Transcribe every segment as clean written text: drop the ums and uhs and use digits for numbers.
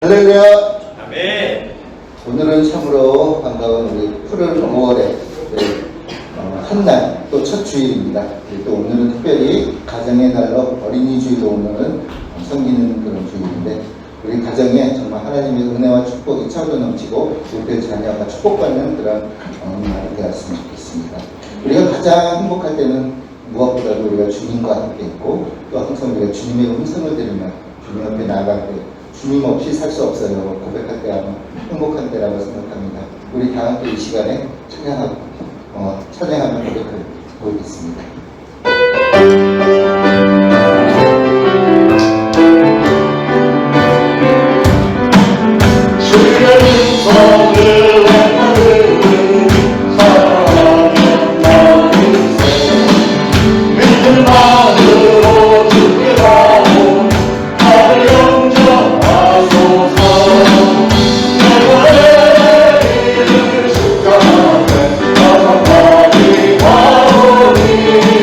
할렐루야. 아멘. 오늘은 참으로 반가운 우리 푸른 5월의 한날 또 첫 주일입니다. 또 오늘은 특별히 가정의 날로 어린이 주일로 오늘은 섬기는 그런 주일인데 우리 가정에 정말 하나님의 은혜와 축복이 차고 넘치고 우리들 자녀가 축복받는 그런 날이 되었으면 좋겠습니다. 우리가 가장 행복할 때는 무엇보다도 우리가 주님과 함께 있고 또 항상 우리가 주님의 음성을 들으며 주님 앞에 나아갈 때 주님 없이 살 수 없어요. 고백할 때 아마 행복한 때라고 생각합니다. 우리 다 함께 이 시간에 찬양하며 고백을 보이겠습니다. 주의 음성을 행하는 사랑의 나이세 믿음만으로 주께 나온 나를 영접하소서 내가 이름을 축하하네 나사까지 가오니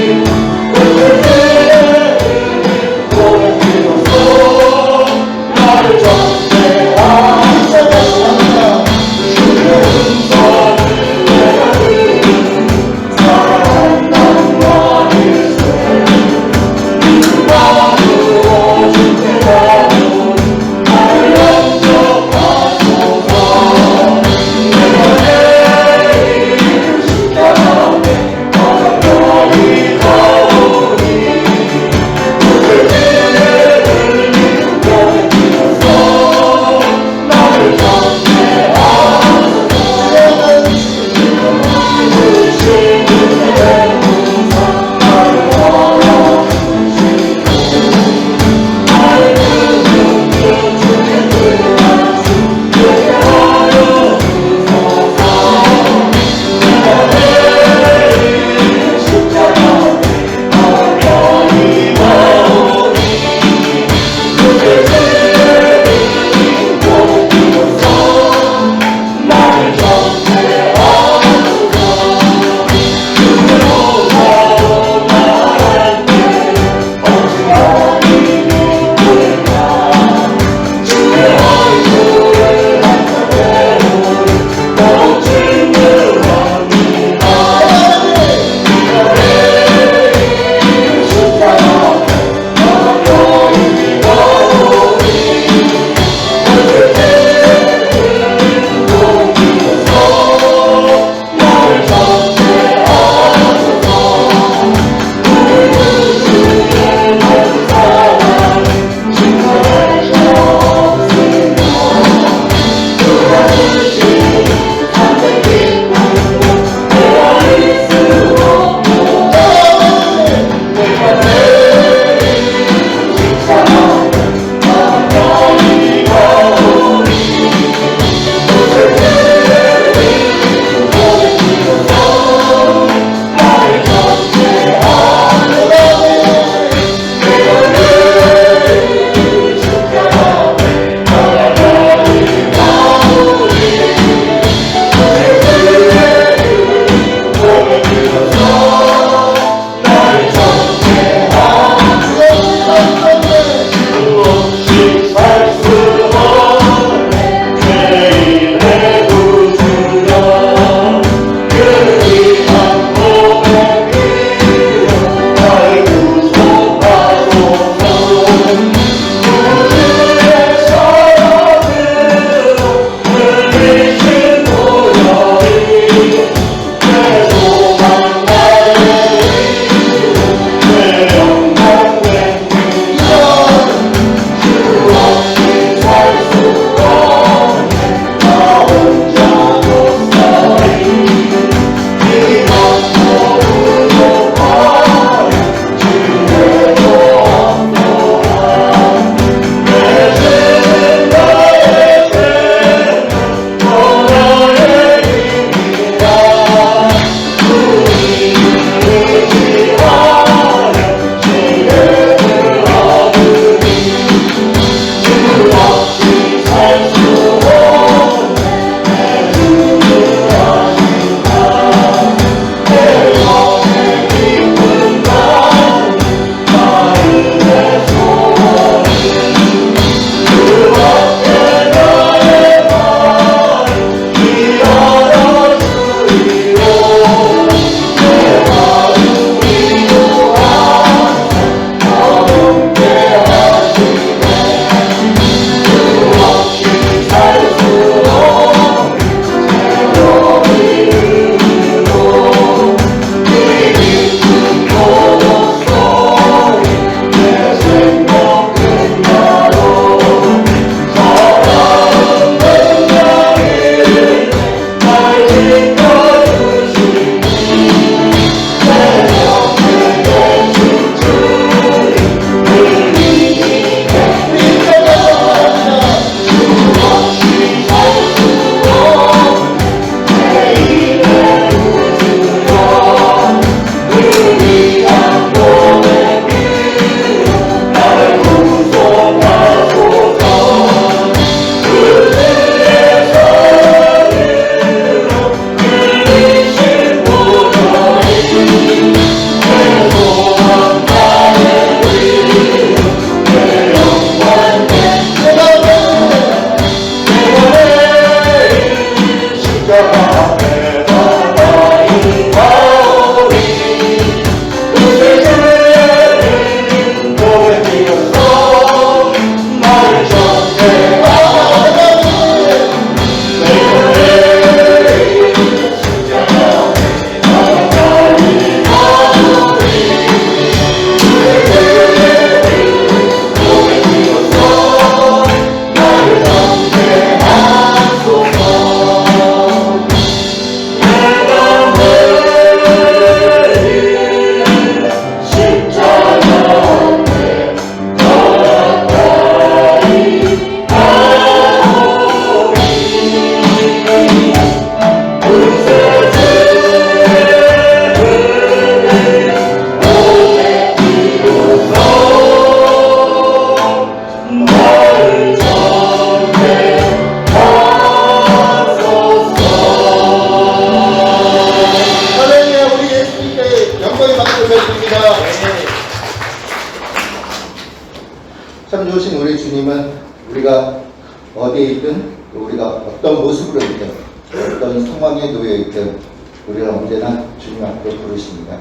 어디에 있든 우리가 어떤 모습으로 있든 어떤 상황에 놓여 있든 우리가 언제나 주님 앞으로 부르십니다.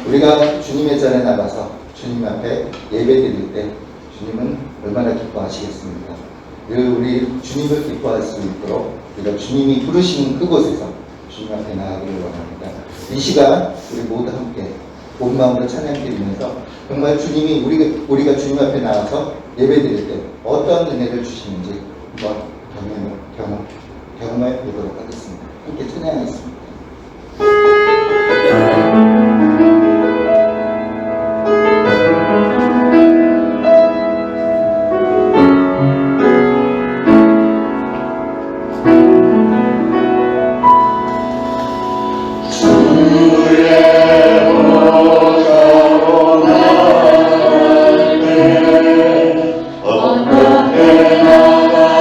우리가 주님의 전에 나가서 주님 앞에 예배드릴 때 주님은 얼마나 기뻐하시겠습니까? 늘 우리 주님을 기뻐할 수 있도록 우리가 주님이 부르시는 그곳에서 주님 앞에 나가기를 원합니다. 이 시간 우리 모두 함께 온 마음으로 찬양드리면서 정말 주님이 우리가 주님 앞에 나가서 예배드릴 때 어떤 은혜를 주시는지 한번 경험해 보도록 하겠습니다. 함께 찬양하겠습니다. 어떻게 나가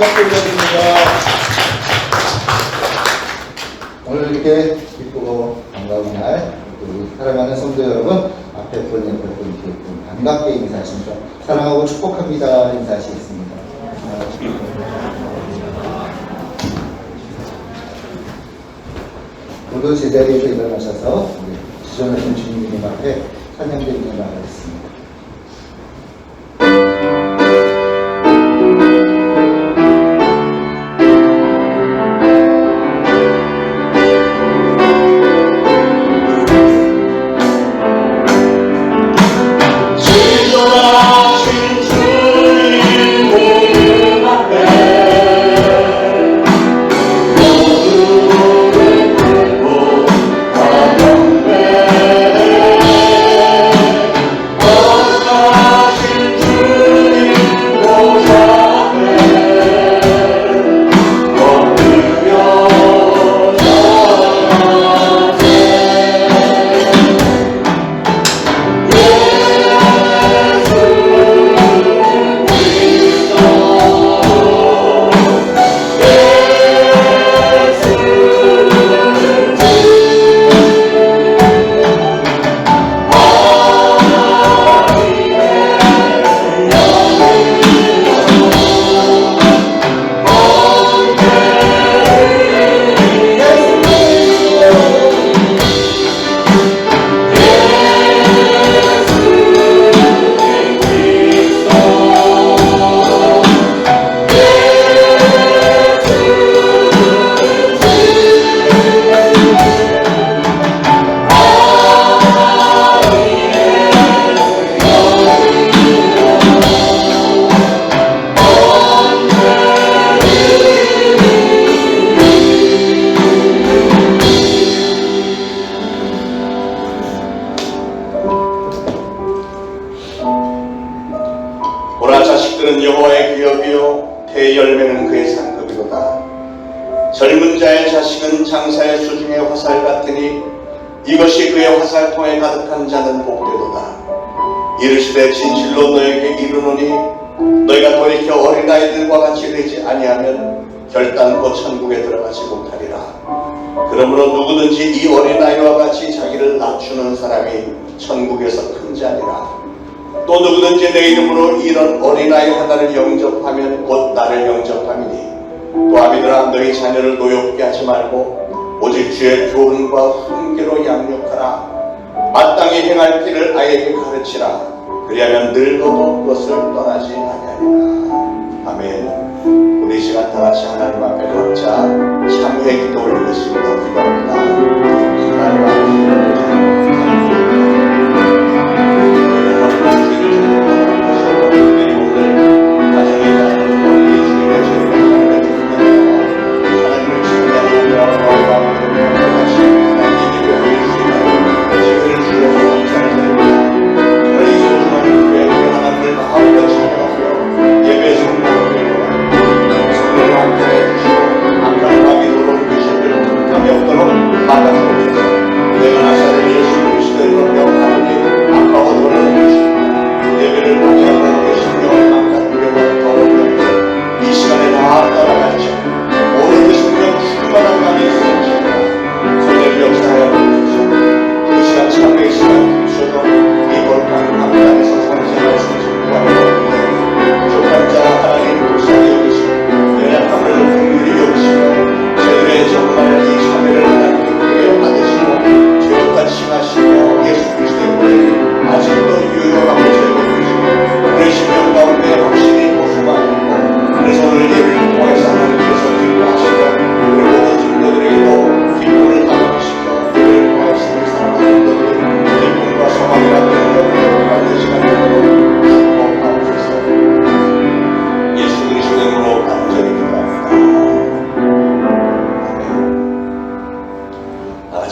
박수 부탁드립니다. 오늘 이렇게 기쁘고 반가운 날, 우리 사랑하는 성도 여러분, 앞에 분, 옆에 분, 뒤에 분, 반갑게 인사하십니다. 사랑하고 축복합니다. 인사하시겠습니다. 모두 제자리에서 일어나셔서 우리 지존하신 주님님 앞에 찬양드리며 나가겠습니다. 지존하신 주님 보는 앞에 모두를 들고 화평해 거룩하신 주님 보좌 앞에 엎드려 보라 자식들은 여호와의 기업이요 대 열매는 그의 상급이로다. 젊은 자의 자식은 장사의 수중의 화살 같으니 이것이 그의 화살통에 가득한 자는 복되도다. 이르시되 진실로 너에게 이르노니 너희가 돌이켜 어린아이들과 같이 되지 아니하면 결단코 천국에 들어가지 못하리라. 그러므로 누구든지 이 어린아이와 같이 자기를 낮추는 사람이 천국에서 큰 자니라. 또 누구든지 내 이름으로 이런 어린아이 하나를 영접하면 곧 나를 영접함이니 또 아비들아 너희 자녀를 노엽게 하지 말고 오직 주의 교훈과 훈계로 양육하라. 마땅히 행할 길을 아이에게 가르치라. 그리하면 늙어도 그것을 떠나지 아니하리라. 아멘. 우리 이 시간 다같이 하나님 앞에 각자 참회의 기도 올리겠습니다. 기도합니다. 하나님 앞에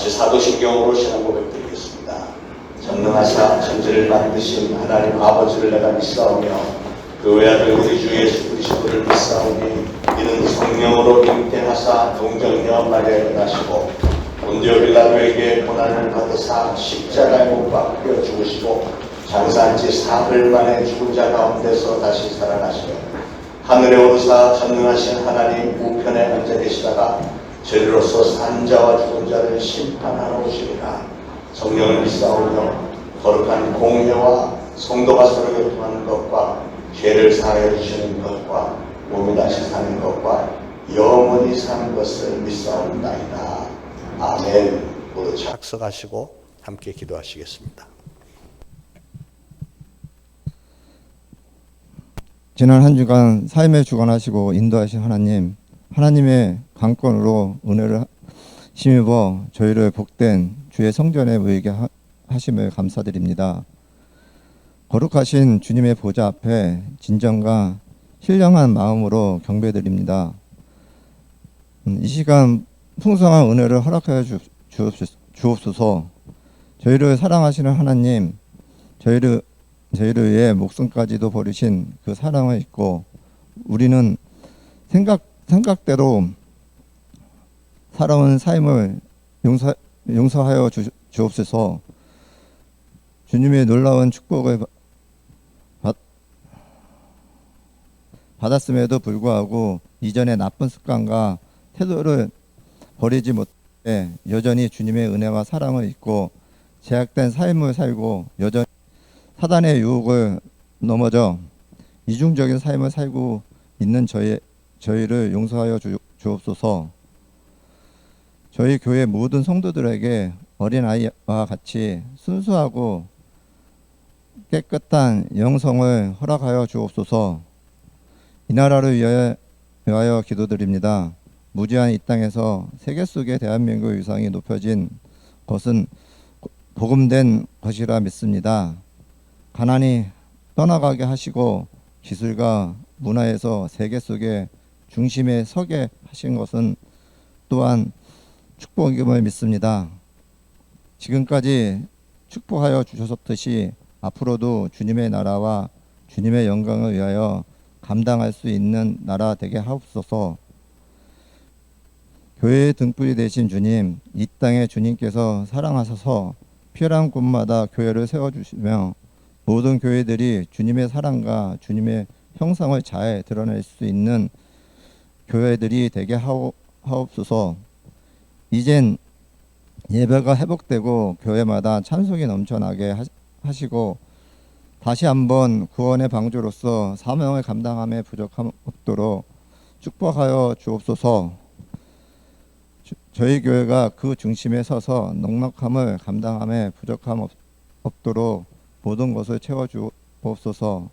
사도신경으로 신앙 고백드리겠습니다. 전능하사 천지를 만드신 하나님 아버지를 내가 믿사오며 그 외아들 우리 주 예수 그리스도를 믿사오니 이는 성령으로 잉태하사 동정녀 마리아에 나시고 본디오 빌라도에게 고난을 받으사 십자가에 못 박혀 죽으시고 장사한 지 사흘 만에 죽은 자 가운데서 다시 살아나시며 하늘에 오르사 전능하신 하나님 우편에 앉아 계시다가 저리로서 산자와 죽은 자를 심판하러 오시리라. 성령을 믿사오며 거룩한 공회와 성도가 서로 교통하는 것과 죄를 사하여 주시는 것과 몸이 다시 사는 것과 영원히 사는 것을 믿사옵나이다. 아멘. 모두 착석하시고 함께 기도하시겠습니다. 지난 한 주간 삶에 주관하시고 인도하신 하나님, 하나님의 강권으로 은혜를 힘입어 저희를 복된 주의 성전에 모이게 하심을 감사드립니다. 거룩하신 주님의 보좌 앞에 진정과 신령한 마음으로 경배드립니다. 이 시간 풍성한 은혜를 허락하여 주옵소서. 저희를 사랑하시는 하나님, 저희를 위해 목숨까지도 버리신 그 사랑을 잊고 우리는 생각대로 살아온 삶을 용서하여 주옵소서. 주님의 놀라운 축복을 받았음에도 불구하고 이전의 나쁜 습관과 태도를 버리지 못해 여전히 주님의 은혜와 사랑을 잊고 제약된 삶을 살고 여전히 사단의 유혹을 넘어져 이중적인 삶을 살고 있는 저희를 용서하여 주옵소서. 저희 교회 모든 성도들에게 어린아이와 같이 순수하고 깨끗한 영성을 허락하여 주옵소서. 이 나라를 위하여 기도드립니다. 무지한 이 땅에서 세계 속의 대한민국 위상이 높여진 것은 복음된 것이라 믿습니다. 가난이 떠나가게 하시고 기술과 문화에서 세계 속의 중심에 서게 하신 것은 또한 축복임을 믿습니다. 지금까지 축복하여 주셨듯이 앞으로도 주님의 나라와 주님의 영광을 위하여 감당할 수 있는 나라 되게 하옵소서. 교회의 등불이 되신 주님, 이 땅에 주님께서 사랑하셔서 필요한 곳마다 교회를 세워주시며 모든 교회들이 주님의 사랑과 주님의 형상을 잘 드러낼 수 있는 교회들이 되게 하옵소서. 이젠 예배가 회복되고 교회마다 찬송이 넘쳐나게 하시고 다시 한번 구원의 방주로서 사명을 감당함에 부족함 없도록 축복하여 주옵소서. 저희 교회가 그 중심에 서서 넉넉함을 감당함에 부족함 없도록 모든 것을 채워 주옵소서.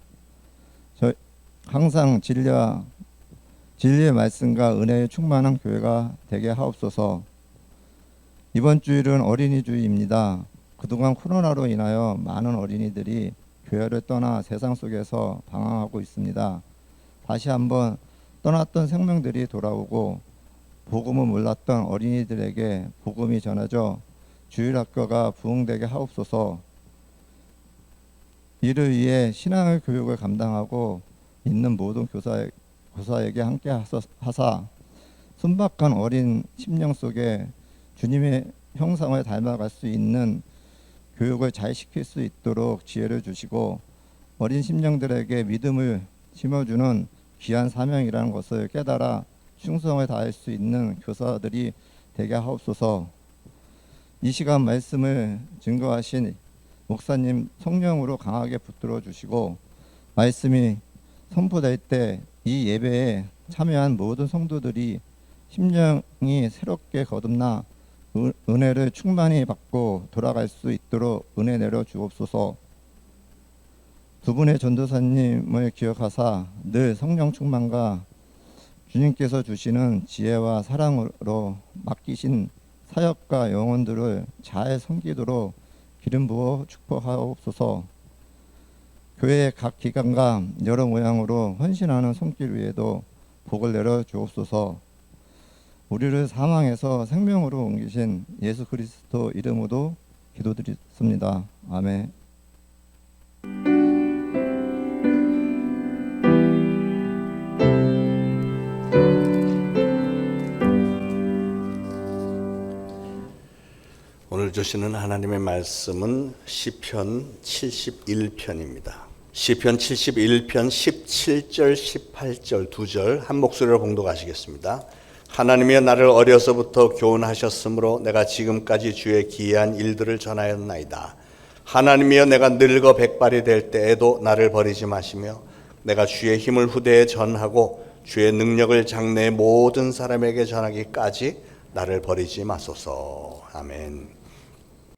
항상 진리의 말씀과 은혜에 충만한 교회가 되게 하옵소서. 이번 주일은 어린이 주일입니다. 그동안 코로나로 인하여 많은 어린이들이 교회를 떠나 세상 속에서 방황하고 있습니다. 다시 한번 떠났던 생명들이 돌아오고 복음을 몰랐던 어린이들에게 복음이 전해져 주일학교가 부흥되게 하옵소서. 이를 위해 신앙의 교육을 감당하고 있는 모든 교사에게 함께 하사 순박한 어린 심령 속에 주님의 형상을 닮아갈 수 있는 교육을 잘 시킬 수 있도록 지혜를 주시고 어린 심령들에게 믿음을 심어주는 귀한 사명이라는 것을 깨달아 충성을 다할 수 있는 교사들이 되게 하옵소서. 이 시간 말씀을 증거하신 목사님 성령으로 강하게 붙들어 주시고 말씀이 선포될 때 이 예배에 참여한 모든 성도들이 심령이 새롭게 거듭나 은혜를 충만히 받고 돌아갈 수 있도록 은혜 내려 주옵소서. 두 분의 전도사님을 기억하사 늘 성령 충만과 주님께서 주시는 지혜와 사랑으로 맡기신 사역과 영혼들을 잘 섬기도록 기름 부어 축복하옵소서. 교회의 각 기관과 여러 모양으로 헌신하는 손길 위에도 복을 내려 주옵소서. 우리를 사망에서 생명으로 옮기신 예수 그리스도 이름으로 기도드렸습니다. 아멘. 오늘 주시는 하나님의 말씀은 시편 71편입니다. 시편 71편 17절 18절 두 절 한 목소리로 봉독하시겠습니다. 하나님이여 나를 어려서부터 교훈하셨으므로 내가 지금까지 주의 기이한 일들을 전하였나이다. 하나님이여 내가 늙어 백발이 될 때에도 나를 버리지 마시며 내가 주의 힘을 후대에 전하고 주의 능력을 장래의 모든 사람에게 전하기까지 나를 버리지 마소서. 아멘.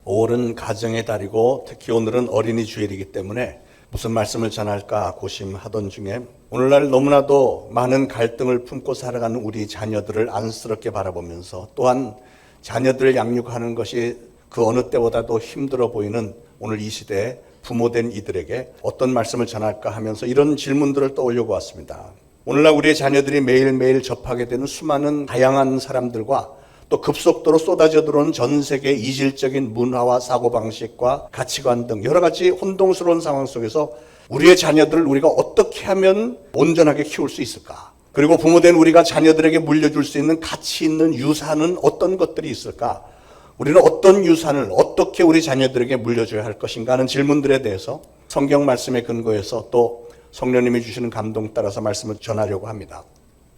5월은 가정의 달이고 특히 오늘은 어린이 주일이기 때문에 무슨 말씀을 전할까 고심하던 중에 오늘날 너무나도 많은 갈등을 품고 살아가는 우리 자녀들을 안쓰럽게 바라보면서 또한 자녀들을 양육하는 것이 그 어느 때보다도 힘들어 보이는 오늘 이 시대에 부모된 이들에게 어떤 말씀을 전할까 하면서 이런 질문들을 떠올려고 왔습니다. 오늘날 우리의 자녀들이 매일매일 접하게 되는 수많은 다양한 사람들과 또 급속도로 쏟아져 들어오는 전 세계 이질적인 문화와 사고방식과 가치관 등 여러 가지 혼동스러운 상황 속에서 우리의 자녀들을 우리가 어떻게 하면 온전하게 키울 수 있을까? 그리고 부모된 우리가 자녀들에게 물려줄 수 있는 가치 있는 유산은 어떤 것들이 있을까? 우리는 어떤 유산을 어떻게 우리 자녀들에게 물려줘야 할 것인가 하는 질문들에 대해서 성경 말씀에 근거해서 또 성령님이 주시는 감동 따라서 말씀을 전하려고 합니다.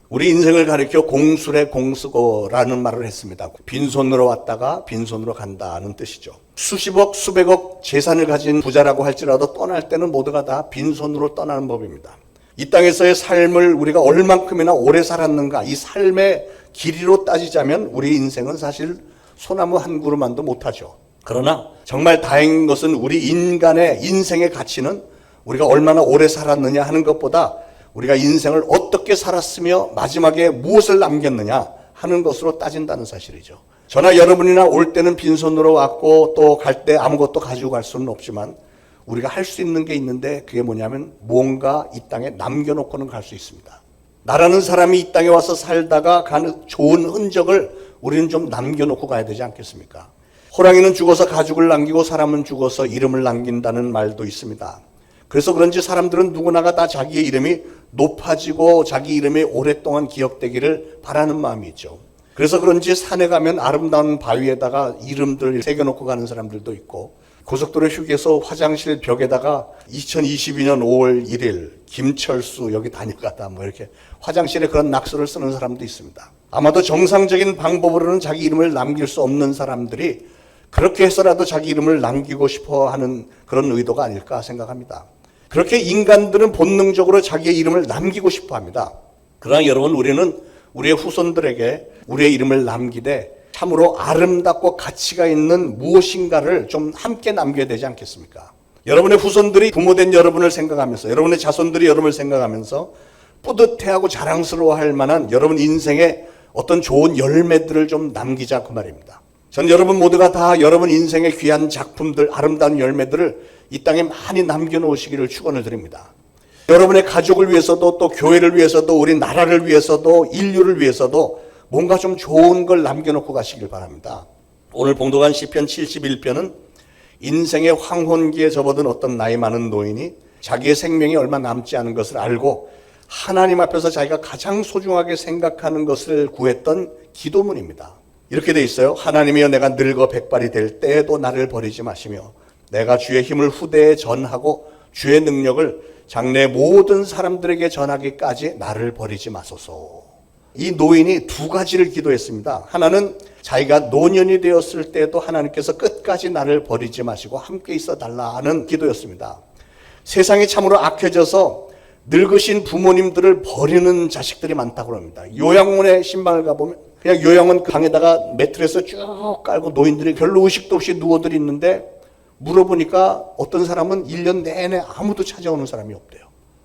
우리 인생을 가리켜 공술의 공수고라는 말을 했습니다. 빈손으로 왔다가 빈손으로 간다는 뜻이죠. 수십억, 수백억 재산을 가진 부자라고 할지라도 떠날 때는 모두가 다 빈손으로 떠나는 법입니다. 이 땅에서의 삶을 우리가 얼만큼이나 오래 살았는가, 이 삶의 길이로 따지자면 우리 인생은 사실 소나무 한 그루만도 못하죠. 그러나 정말 다행인 것은 우리 인간의 인생의 가치는 우리가 얼마나 오래 살았느냐 하는 것보다 우리가 인생을 어떻게 살았으며 마지막에 무엇을 남겼느냐 하는 것으로 따진다는 사실이죠. 저나 여러분이나 올 때는 빈손으로 왔고 또 갈 때 아무것도 가지고 갈 수는 없지만 우리가 할 수 있는 게 있는데 그게 뭐냐면 뭔가 이 땅에 남겨놓고는 갈 수 있습니다. 나라는 사람이 이 땅에 와서 살다가 가는 좋은 흔적을 우리는 좀 남겨놓고 가야 되지 않겠습니까? 호랑이는 죽어서 가죽을 남기고 사람은 죽어서 이름을 남긴다는 말도 있습니다. 그래서 그런지 사람들은 누구나가 다 자기의 이름이 높아지고 자기 이름이 오랫동안 기억되기를 바라는 마음이 있죠. 그래서 그런지 산에 가면 아름다운 바위에다가 이름들 새겨놓고 가는 사람들도 있고 고속도로 휴게소 화장실 벽에다가 2022년 5월 1일 김철수 여기 다녀가다 뭐 이렇게 화장실에 그런 낙서를 쓰는 사람도 있습니다. 아마도 정상적인 방법으로는 자기 이름을 남길 수 없는 사람들이 그렇게 해서라도 자기 이름을 남기고 싶어 하는 그런 의도가 아닐까 생각합니다. 그렇게 인간들은 본능적으로 자기의 이름을 남기고 싶어 합니다. 그러나 여러분, 우리는 우리의 후손들에게 우리의 이름을 남기되 참으로 아름답고 가치가 있는 무엇인가를 좀 함께 남겨야 되지 않겠습니까? 여러분의 후손들이 부모된 여러분을 생각하면서, 여러분의 자손들이 여러분을 생각하면서 뿌듯해하고 자랑스러워할 만한 여러분 인생의 어떤 좋은 열매들을 좀 남기자 그 말입니다. 전 여러분 모두가 다 여러분 인생의 귀한 작품들, 아름다운 열매들을 이 땅에 많이 남겨놓으시기를 축원을 드립니다. 여러분의 가족을 위해서도 또 교회를 위해서도 우리 나라를 위해서도 인류를 위해서도 뭔가 좀 좋은 걸 남겨놓고 가시길 바랍니다. 오늘 봉독한 시편 71편은 인생의 황혼기에 접어든 어떤 나이 많은 노인이 자기의 생명이 얼마 남지 않은 것을 알고 하나님 앞에서 자기가 가장 소중하게 생각하는 것을 구했던 기도문입니다. 이렇게 돼 있어요. 하나님이여 내가 늙어 백발이 될 때에도 나를 버리지 마시며 내가 주의 힘을 후대에 전하고 주의 능력을 장래 모든 사람들에게 전하기까지 나를 버리지 마소서. 이 노인이 두 가지를 기도했습니다. 하나는 자기가 노년이 되었을 때도 하나님께서 끝까지 나를 버리지 마시고 함께 있어 달라 하는 기도였습니다. 세상이 참으로 악해져서 늙으신 부모님들을 버리는 자식들이 많다고 합니다. 요양원에 신방을 가보면 그냥 요양원 방에다가 매트리스 쭉 깔고 노인들이 별로 의식도 없이 누워들 있는데 물어보니까 어떤 사람은 1년 내내 아무도 찾아오는 사람이 없대요.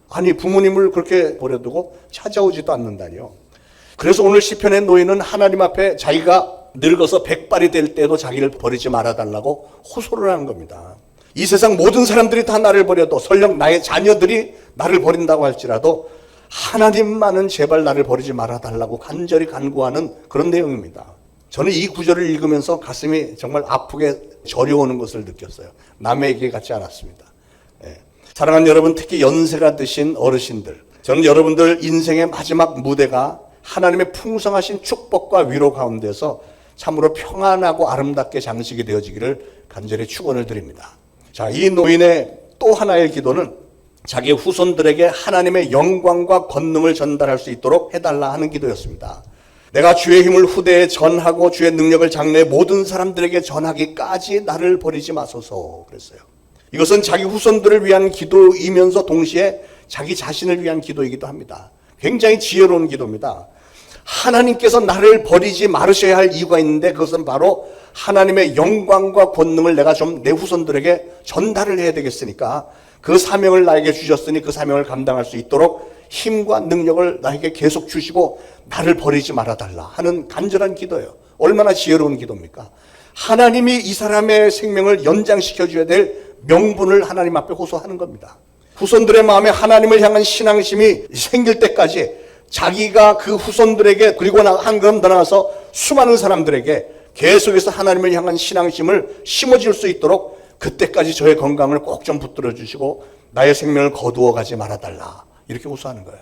아니, 부모님을 그렇게 버려두고 찾아오지도 않는다니요. 그래서 오늘 시편의 노인은 하나님 앞에 자기가 늙어서 백발이 될 때도 자기를 버리지 말아달라고 호소를 하는 겁니다. 이 세상 모든 사람들이 다 나를 버려도 설령 나의 자녀들이 나를 버린다고 할지라도 하나님만은 제발 나를 버리지 말아달라고 간절히 간구하는 그런 내용입니다. 저는 이 구절을 읽으면서 가슴이 정말 아프게 저려오는 것을 느꼈어요. 남의 얘기 같지 않았습니다. 사랑하는 여러분, 특히 연세가 드신 어르신들, 저는 여러분들 인생의 마지막 무대가 하나님의 풍성하신 축복과 위로 가운데서 참으로 평안하고 아름답게 장식이 되어지기를 간절히 축원을 드립니다. 자, 이 노인의 또 하나의 기도는 자기 후손들에게 하나님의 영광과 권능을 전달할 수 있도록 해달라 하는 기도였습니다. 내가 주의 힘을 후대에 전하고 주의 능력을 장래의 모든 사람들에게 전하기까지 나를 버리지 마소서 그랬어요. 이것은 자기 후손들을 위한 기도이면서 동시에 자기 자신을 위한 기도이기도 합니다. 굉장히 지혜로운 기도입니다. 하나님께서 나를 버리지 말으셔야 할 이유가 있는데 그것은 바로 하나님의 영광과 권능을 내가 좀 내 후손들에게 전달을 해야 되겠으니까 그 사명을 나에게 주셨으니 그 사명을 감당할 수 있도록 힘과 능력을 나에게 계속 주시고 나를 버리지 말아달라 하는 간절한 기도예요. 얼마나 지혜로운 기도입니까? 하나님이 이 사람의 생명을 연장시켜줘야 될 명분을 하나님 앞에 호소하는 겁니다. 후손들의 마음에 하나님을 향한 신앙심이 생길 때까지 자기가 그 후손들에게 그리고 한 걸음 더 나아가서 수많은 사람들에게 계속해서 하나님을 향한 신앙심을 심어줄 수 있도록 그때까지 저의 건강을 꼭 좀 붙들어 주시고 나의 생명을 거두어 가지 말아달라 이렇게 호소하는 거예요.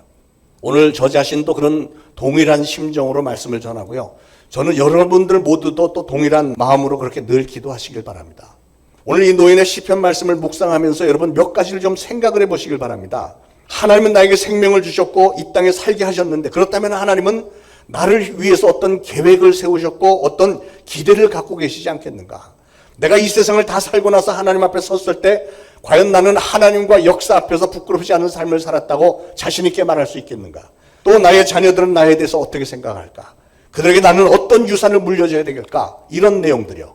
오늘 저 자신도 그런 동일한 심정으로 말씀을 전하고요. 저는 여러분들 모두도 또 동일한 마음으로 그렇게 늘 기도하시길 바랍니다. 오늘 이 노인의 시편 말씀을 묵상하면서 여러분 몇 가지를 좀 생각을 해보시길 바랍니다. 하나님은 나에게 생명을 주셨고 이 땅에 살게 하셨는데 그렇다면 하나님은 나를 위해서 어떤 계획을 세우셨고 어떤 기대를 갖고 계시지 않겠는가? 내가 이 세상을 다 살고 나서 하나님 앞에 섰을 때 과연 나는 하나님과 역사 앞에서 부끄럽지 않은 삶을 살았다고 자신 있게 말할 수 있겠는가? 또 나의 자녀들은 나에 대해서 어떻게 생각할까? 그들에게 나는 어떤 유산을 물려줘야 되겠까? 이런 내용들이요.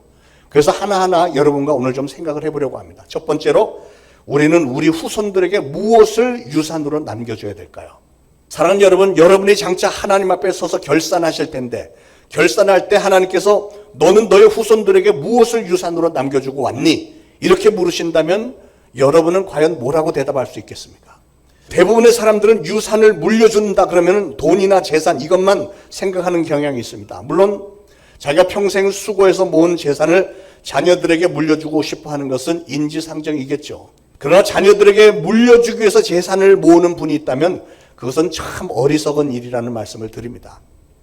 그래서 하나하나 여러분과 오늘 좀 생각을 해보려고 합니다. 첫 번째로 우리는 우리 후손들에게 무엇을 유산으로 남겨줘야 될까요? 사랑하는 여러분, 여러분이 장차 하나님 앞에 서서 결산하실 텐데 결산할 때 하나님께서 너는 너의 후손들에게 무엇을 유산으로 남겨주고 왔니? 이렇게 물으신다면 여러분은 과연 뭐라고 대답할 수 있겠습니까? 대부분의 사람들은 유산을 물려준다 그러면 돈이나 재산 이것만 생각하는 경향이 있습니다. 물론 자기가 평생 수고해서 모은 재산을 자녀들에게 물려주고 싶어 하는 것은 인지상정이겠죠. 그러나 자녀들에게 물려주기 위해서 재산을 모으는 분이 있다면 그것은 참 어리석은 일이라는 말씀을 드립니다.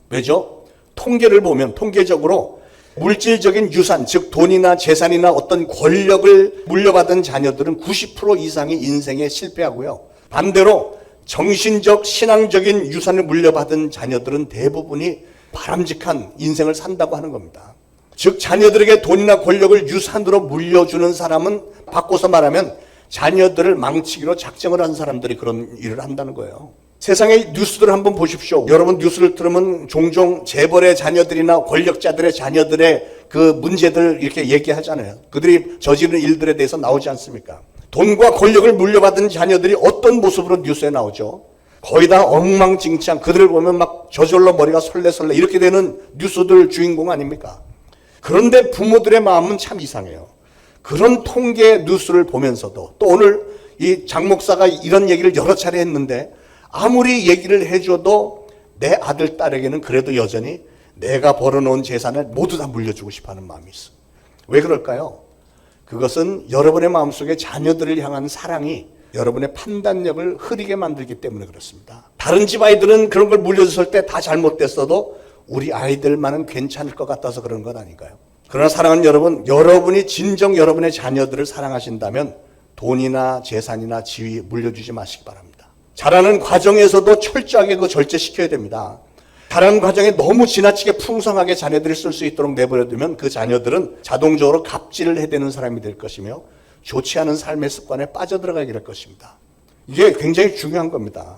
왜죠? 통계를 보면 통계적으로 물질적인 유산, 즉 돈이나 재산이나 어떤 권력을 물려받은 자녀들은 90% 이상이 인생에 실패하고요. 반대로 정신적, 신앙적인 유산을 물려받은 자녀들은 대부분이 바람직한 인생을 산다고 하는 겁니다. 즉 자녀들에게 돈이나 권력을 유산으로 물려주는 사람은 바꿔서 말하면 자녀들을 망치기로 작정을 한 사람들이 그런 일을 한다는 거예요. 세상의 뉴스들을 한번 보십시오. 여러분 뉴스를 들으면 종종 재벌의 자녀들이나 권력자들의 자녀들의 그 문제들 이렇게 얘기하잖아요. 그들이 저지르는 일들에 대해서 나오지 않습니까? 돈과 권력을 물려받은 자녀들이 어떤 모습으로 뉴스에 나오죠? 거의 다 엉망진창, 그들을 보면 막 저절로 머리가 설레설레 이렇게 되는 뉴스들 주인공 아닙니까? 그런데 부모들의 마음은 참 이상해요. 그런 통계 뉴스를 보면서도 또 오늘 이 장 목사가 이런 얘기를 여러 차례 했는데 아무리 얘기를 해줘도 내 아들, 딸에게는 그래도 여전히 내가 벌어놓은 재산을 모두 다 물려주고 싶어하는 마음이 있어. 왜 그럴까요? 그것은 여러분의 마음속에 자녀들을 향한 사랑이 여러분의 판단력을 흐리게 만들기 때문에 그렇습니다. 다른 집 아이들은 그런 걸 물려줬을 때 다 잘못됐어도 우리 아이들만은 괜찮을 것 같아서 그런 건 아닌가요? 그러나 사랑하는 여러분, 여러분이 진정 여러분의 자녀들을 사랑하신다면 돈이나 재산이나 지위 물려주지 마시기 바랍니다. 자라는 과정에서도 철저하게 그거 절제시켜야 됩니다. 자라는 과정에 너무 지나치게 풍성하게 자녀들을 쓸 수 있도록 내버려두면 그 자녀들은 자동적으로 갑질을 해대는 사람이 될 것이며 좋지 않은 삶의 습관에 빠져들어가게 될 것입니다. 이게 굉장히 중요한 겁니다.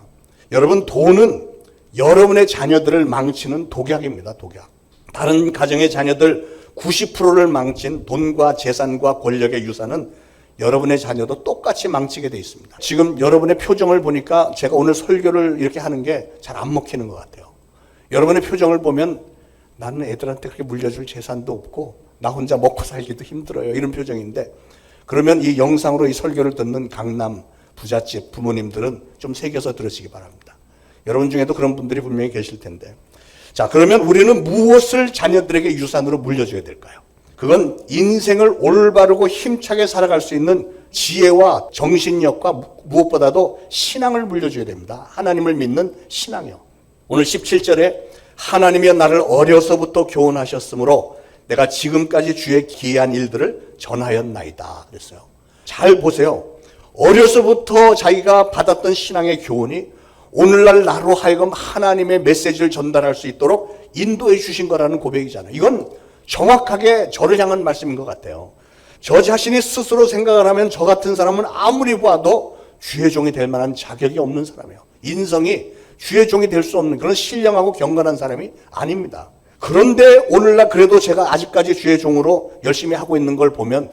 여러분, 돈은 여러분의 자녀들을 망치는 독약입니다. 독약. 다른 가정의 자녀들 90%를 망친 돈과 재산과 권력의 유산은 여러분의 자녀도 똑같이 망치게 돼 있습니다. 지금 여러분의 표정을 보니까 제가 오늘 설교를 이렇게 하는 게 잘 안 먹히는 것 같아요. 여러분의 표정을 보면 나는 애들한테 그렇게 물려줄 재산도 없고 나 혼자 먹고 살기도 힘들어요. 이런 표정인데 그러면 이 영상으로 이 설교를 듣는 강남 부잣집 부모님들은 좀 새겨서 들으시기 바랍니다. 여러분 중에도 그런 분들이 분명히 계실 텐데. 자, 그러면 우리는 무엇을 자녀들에게 유산으로 물려줘야 될까요? 그건 인생을 올바르고 힘차게 살아갈 수 있는 지혜와 정신력과 무엇보다도 신앙을 물려줘야 됩니다. 하나님을 믿는 신앙이요. 오늘 17절에 하나님이 나를 어려서부터 교훈하셨으므로 내가 지금까지 주의 기이한 일들을 전하였나이다 그랬어요. 잘 보세요. 어려서부터 자기가 받았던 신앙의 교훈이 오늘날 나로 하여금 하나님의 메시지를 전달할 수 있도록 인도해 주신 거라는 고백이잖아요. 이건 정확하게 저를 향한 말씀인 것 같아요. 저 자신이 스스로 생각을 하면 저 같은 사람은 아무리 봐도 주의 종이 될 만한 자격이 없는 사람이에요. 인성이 주의 종이 될 수 없는 그런 신령하고 경건한 사람이 아닙니다. 그런데 오늘날 그래도 제가 아직까지 주의 종으로 열심히 하고 있는 걸 보면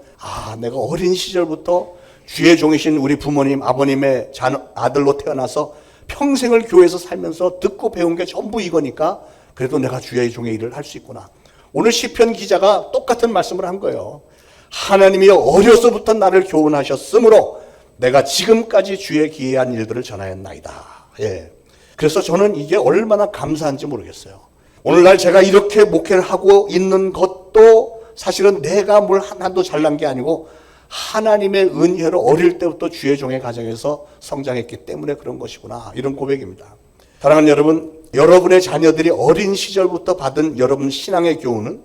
내가 어린 시절부터 주의 종이신 우리 부모님, 아버님의 아들로 태어나서 평생을 교회에서 살면서 듣고 배운 게 전부 이거니까 그래도 내가 주의 종의 일을 할 수 있구나. 오늘 시편 기자가 똑같은 말씀을 한 거예요. 하나님이 어려서부터 나를 교훈하셨으므로 내가 지금까지 주의 기이한 일들을 전하였나이다. 예. 그래서 저는 이게 얼마나 감사한지 모르겠어요. 오늘날 제가 이렇게 목회를 하고 있는 것도 사실은 내가 뭘 하나도 잘난 게 아니고 하나님의 은혜로 어릴 때부터 주의 종의 가정에서 성장했기 때문에 그런 것이구나. 이런 고백입니다. 사랑하는 여러분, 여러분의 자녀들이 어린 시절부터 받은 여러분 신앙의 교훈은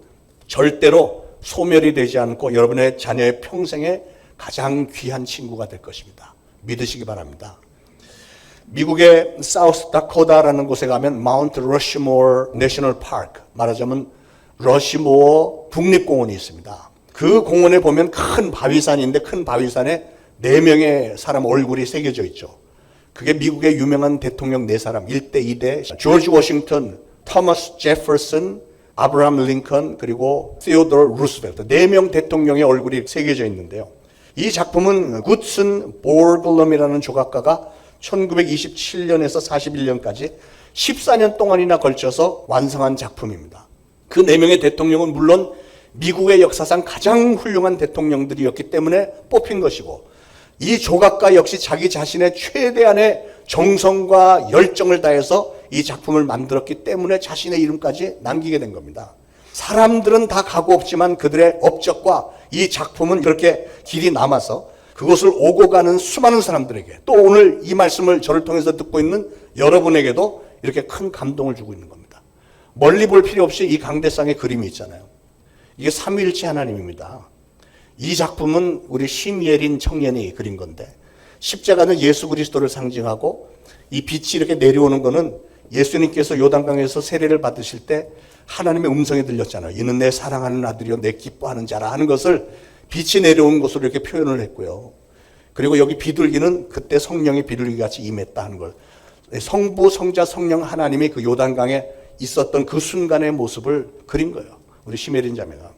절대로 소멸이 되지 않고 여러분의 자녀의 평생에 가장 귀한 친구가 될 것입니다. 믿으시기 바랍니다. 미국의 사우스 다코다라는 곳에 가면 마운트 러시모어 내셔널 파크, 말하자면 러시모어 국립공원이 있습니다. 그 공원에 보면 큰 바위산인데 큰 바위산에 4명의 사람 얼굴이 새겨져 있죠. 그게 미국의 유명한 대통령 4사람, 1대, 2대, 조지 워싱턴, 토마스 제퍼슨, 아브라함 링컨, 그리고 시오도어 루스벨트, 4명 대통령의 얼굴이 새겨져 있는데요. 이 작품은 굿슨 보글럼이라는 조각가가 1927년에서 41년까지 14년 동안이나 걸쳐서 완성한 작품입니다. 그 4명의 대통령은 물론 미국의 역사상 가장 훌륭한 대통령들이었기 때문에 뽑힌 것이고, 이 조각가 역시 자기 자신의 최대한의 정성과 열정을 다해서 이 작품을 만들었기 때문에 자신의 이름까지 남기게 된 겁니다. 사람들은 다 가고 없지만 그들의 업적과 이 작품은 그렇게 길이 남아서 그것을 오고 가는 수많은 사람들에게, 또 오늘 이 말씀을 저를 통해서 듣고 있는 여러분에게도 이렇게 큰 감동을 주고 있는 겁니다. 멀리 볼 필요 없이 이 강대상의 그림이 있잖아요. 이게 삼위일체 하나님입니다. 이 작품은 우리 심예린 청년이 그린 건데, 십자가는 예수 그리스도를 상징하고 이 빛이 이렇게 내려오는 거는 예수님께서 요단강에서 세례를 받으실 때 하나님의 음성이 들렸잖아요. 이는 내 사랑하는 아들이요 내 기뻐하는 자라 하는 것을 빛이 내려온 것으로 이렇게 표현을 했고요. 그리고 여기 비둘기는 그때 성령이 비둘기같이 임했다 하는 걸, 성부, 성자, 성령 하나님이 그 요단강에 있었던 그 순간의 모습을 그린 거예요. 우리 시메린 자매가.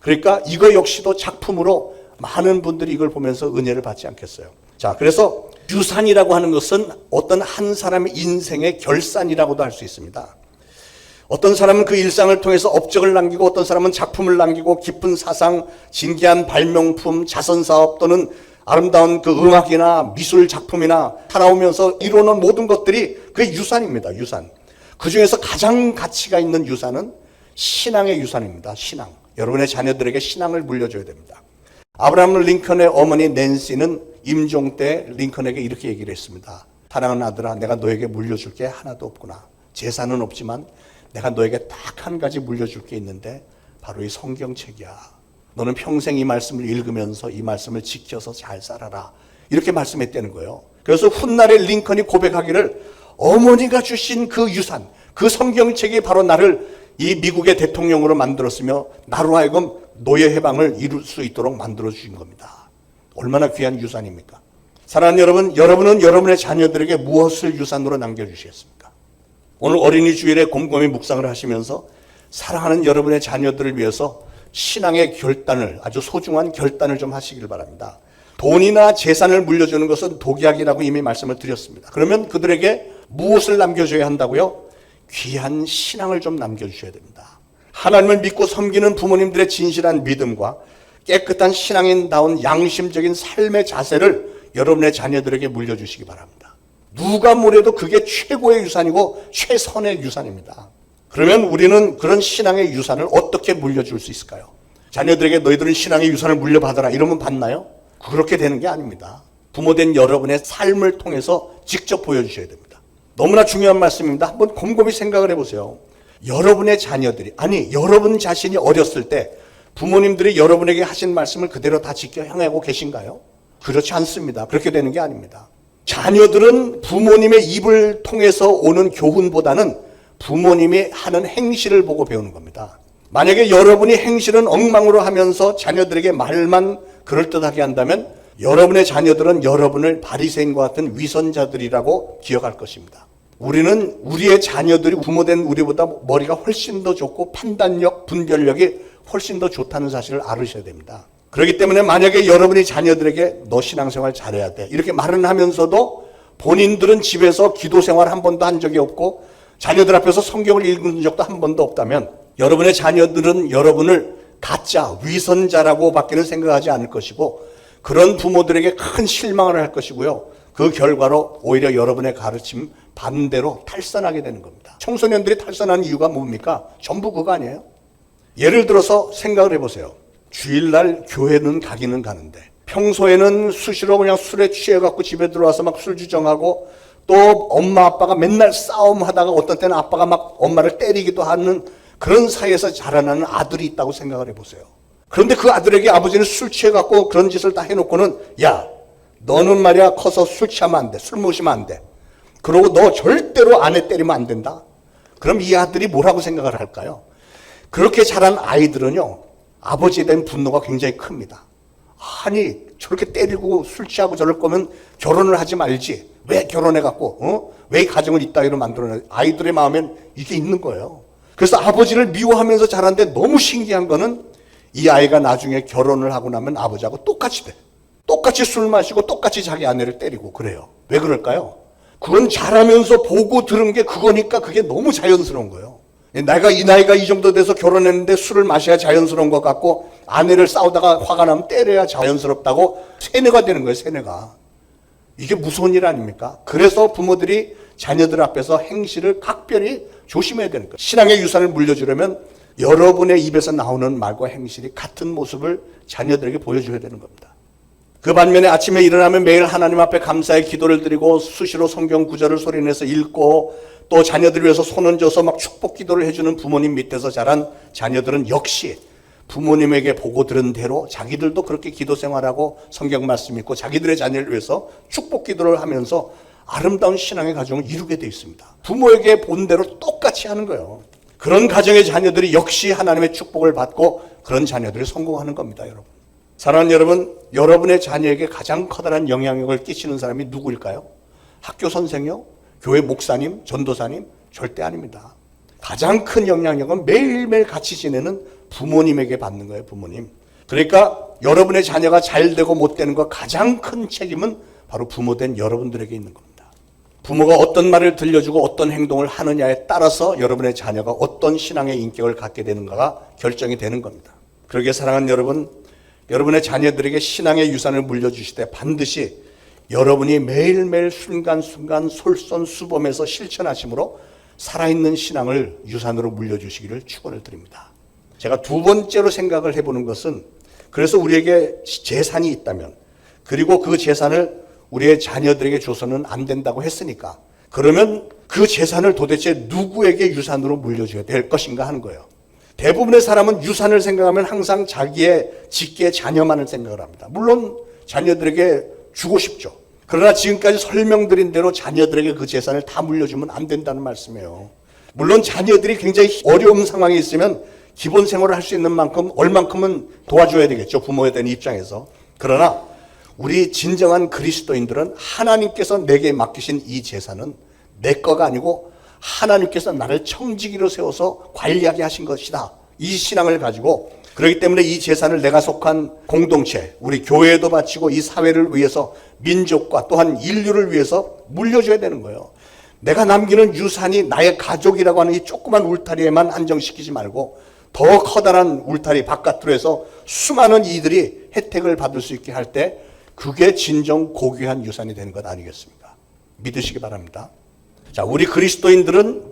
그러니까 이거 역시도 작품으로 많은 분들이 이걸 보면서 은혜를 받지 않겠어요. 자, 그래서 유산이라고 하는 것은 어떤 한 사람의 인생의 결산이라고도 할 수 있습니다. 어떤 사람은 그 일상을 통해서 업적을 남기고, 어떤 사람은 작품을 남기고, 깊은 사상, 진귀한 발명품, 자선사업 또는 아름다운 그 음악이나 미술 작품이나 살아오면서 이루어놓은 모든 것들이 그게 유산입니다. 유산. 그 중에서 가장 가치가 있는 유산은 신앙의 유산입니다. 신앙. 여러분의 자녀들에게 신앙을 물려줘야 됩니다. 아브라함 링컨의 어머니 낸시는 임종 때 링컨에게 이렇게 얘기를 했습니다. 사랑하는 아들아, 내가 너에게 물려줄 게 하나도 없구나. 재산은 없지만 내가 너에게 딱 한 가지 물려줄 게 있는데 바로 이 성경책이야. 너는 평생 이 말씀을 읽으면서 이 말씀을 지켜서 잘 살아라. 이렇게 말씀했다는 거예요. 그래서 훗날에 링컨이 고백하기를 어머니가 주신 그 유산, 그 성경책이 바로 나를 이 미국의 대통령으로 만들었으며 나로 하여금 노예 해방을 이룰 수 있도록 만들어 주신 겁니다. 얼마나 귀한 유산입니까? 사랑하는 여러분, 여러분은 여러분의 자녀들에게 무엇을 유산으로 남겨주시겠습니까? 오늘 어린이 주일에 곰곰이 묵상을 하시면서 사랑하는 여러분의 자녀들을 위해서 신앙의 결단을, 아주 소중한 결단을 좀 하시길 바랍니다. 돈이나 재산을 물려주는 것은 독약이라고 이미 말씀을 드렸습니다. 그러면 그들에게 무엇을 남겨줘야 한다고요? 귀한 신앙을 좀 남겨주셔야 됩니다. 하나님을 믿고 섬기는 부모님들의 진실한 믿음과 깨끗한 신앙인다운 양심적인 삶의 자세를 여러분의 자녀들에게 물려주시기 바랍니다. 누가 뭐래도 그게 최고의 유산이고 최선의 유산입니다. 그러면 우리는 그런 신앙의 유산을 어떻게 물려줄 수 있을까요? 자녀들에게 너희들은 신앙의 유산을 물려받아라 이러면 받나요? 그렇게 되는 게 아닙니다. 부모된 여러분의 삶을 통해서 직접 보여주셔야 됩니다. 너무나 중요한 말씀입니다. 한번 곰곰이 생각을 해보세요. 여러분의 자녀들이, 아니 여러분 자신이 어렸을 때 부모님들이 여러분에게 하신 말씀을 그대로 다 지켜 행하고 계신가요? 그렇지 않습니다. 그렇게 되는 게 아닙니다. 자녀들은 부모님의 입을 통해서 오는 교훈보다는 부모님이 하는 행실을 보고 배우는 겁니다. 만약에 여러분이 행실은 엉망으로 하면서 자녀들에게 말만 그럴듯하게 한다면 여러분의 자녀들은 여러분을 바리새인과 같은 위선자들이라고 기억할 것입니다. 우리는 우리의 자녀들이 부모된 우리보다 머리가 훨씬 더 좋고 판단력, 분별력이 훨씬 더 좋다는 사실을 알으셔야 됩니다. 그렇기 때문에 만약에 여러분이 자녀들에게 너 신앙생활 잘해야 돼 이렇게 말은 하면서도 본인들은 집에서 기도생활 한 번도 한 적이 없고 자녀들 앞에서 성경을 읽은 적도 한 번도 없다면 여러분의 자녀들은 여러분을 가짜 위선자라고 밖에는 생각하지 않을 것이고 그런 부모들에게 큰 실망을 할 것이고요. 그 결과로 오히려 여러분의 가르침 반대로 탈선하게 되는 겁니다. 청소년들이 탈선하는 이유가 뭡니까? 전부 그거 아니에요? 예를 들어서 생각을 해보세요. 주일날 교회는 가기는 가는데 평소에는 수시로 그냥 술에 취해갖고 집에 들어와서 막 술 주정하고 또 엄마 아빠가 맨날 싸움하다가 어떤 때는 아빠가 막 엄마를 때리기도 하는 그런 사이에서 자라나는 아들이 있다고 생각을 해보세요. 그런데 그 아들에게 아버지는 술 취해갖고 그런 짓을 다 해놓고는 야 너는 말이야 커서 술 취하면 안 돼. 술 마시면 안 돼. 그러고 너 절대로 아내 때리면 안 된다. 그럼 이 아들이 뭐라고 생각을 할까요? 그렇게 자란 아이들은요. 아버지에 대한 분노가 굉장히 큽니다. 아니 저렇게 때리고 술 취하고 저럴 거면 결혼을 하지 말지. 왜 결혼해갖고 왜 가정을 이따위로 만들어내. 아이들의 마음엔 이게 있는 거예요. 그래서 아버지를 미워하면서 자란데 너무 신기한 거는 이 아이가 나중에 결혼을 하고 나면 아버지하고 똑같이 돼. 똑같이 술 마시고 똑같이 자기 아내를 때리고 그래요. 왜 그럴까요? 그건 자라면서 보고 들은 게 그거니까 그게 너무 자연스러운 거예요. 내가 이 나이가 이 정도 돼서 결혼했는데 술을 마셔야 자연스러운 것 같고 아내를 싸우다가 화가 나면 때려야 자연스럽다고 세뇌가 되는 거예요. 세뇌가. 이게 무서운 일 아닙니까? 그래서 부모들이 자녀들 앞에서 행실을 각별히 조심해야 되는 거예요. 신앙의 유산을 물려주려면 여러분의 입에서 나오는 말과 행실이 같은 모습을 자녀들에게 보여줘야 되는 겁니다. 그 반면에 아침에 일어나면 매일 하나님 앞에 감사의 기도를 드리고 수시로 성경 구절을 소리내서 읽고 또 자녀들을 위해서 손 얹어서 막 축복 기도를 해주는 부모님 밑에서 자란 자녀들은 역시 부모님에게 보고 들은 대로 자기들도 그렇게 기도 생활하고 성경 말씀 읽고 자기들의 자녀를 위해서 축복 기도를 하면서 아름다운 신앙의 가정을 이루게 돼 있습니다. 부모에게 본 대로 똑같이 하는 거예요. 그런 가정의 자녀들이 역시 하나님의 축복을 받고 그런 자녀들이 성공하는 겁니다, 여러분. 사랑하는 여러분, 여러분의 자녀에게 가장 커다란 영향력을 끼치는 사람이 누구일까요? 학교 선생이요? 교회 목사님? 전도사님? 절대 아닙니다. 가장 큰 영향력은 매일매일 같이 지내는 부모님에게 받는 거예요, 부모님. 그러니까 여러분의 자녀가 잘 되고 못 되는 거 가장 큰 책임은 바로 부모된 여러분들에게 있는 겁니다. 부모가 어떤 말을 들려주고 어떤 행동을 하느냐에 따라서 여러분의 자녀가 어떤 신앙의 인격을 갖게 되는가가 결정이 되는 겁니다. 그러기에 사랑하는 여러분, 여러분의 자녀들에게 신앙의 유산을 물려주실 때 반드시 여러분이 매일매일 순간순간 솔선수범해서 실천하심으로 살아있는 신앙을 유산으로 물려주시기를 축원을 드립니다. 제가 두 번째로 생각을 해보는 것은 그래서 우리에게 재산이 있다면 그리고 그 재산을 우리의 자녀들에게 줘서는 안 된다고 했으니까 그러면 그 재산을 도대체 누구에게 유산으로 물려줘야 될 것인가 하는 거예요. 대부분의 사람은 유산을 생각하면 항상 자기의 직계 자녀만을 생각을 합니다. 물론 자녀들에게 주고 싶죠. 그러나 지금까지 설명드린 대로 자녀들에게 그 재산을 다 물려주면 안 된다는 말씀이에요. 물론 자녀들이 굉장히 어려운 상황에 있으면 기본 생활을 할 수 있는 만큼 얼만큼은 도와줘야 되겠죠. 부모에 대한 입장에서. 그러나 우리 진정한 그리스도인들은 하나님께서 내게 맡기신 이 재산은 내 거가 아니고 하나님께서 나를 청지기로 세워서 관리하게 하신 것이다. 이 신앙을 가지고 그렇기 때문에 이 재산을 내가 속한 공동체, 우리 교회에도 바치고 이 사회를 위해서 민족과 또한 인류를 위해서 물려줘야 되는 거예요. 내가 남기는 유산이 나의 가족이라고 하는 이 조그만 울타리에만 한정시키지 말고 더 커다란 울타리 바깥으로 해서 수많은 이들이 혜택을 받을 수 있게 할 때 그게 진정 고귀한 유산이 되는 것 아니겠습니까? 믿으시기 바랍니다. 자, 우리 그리스도인들은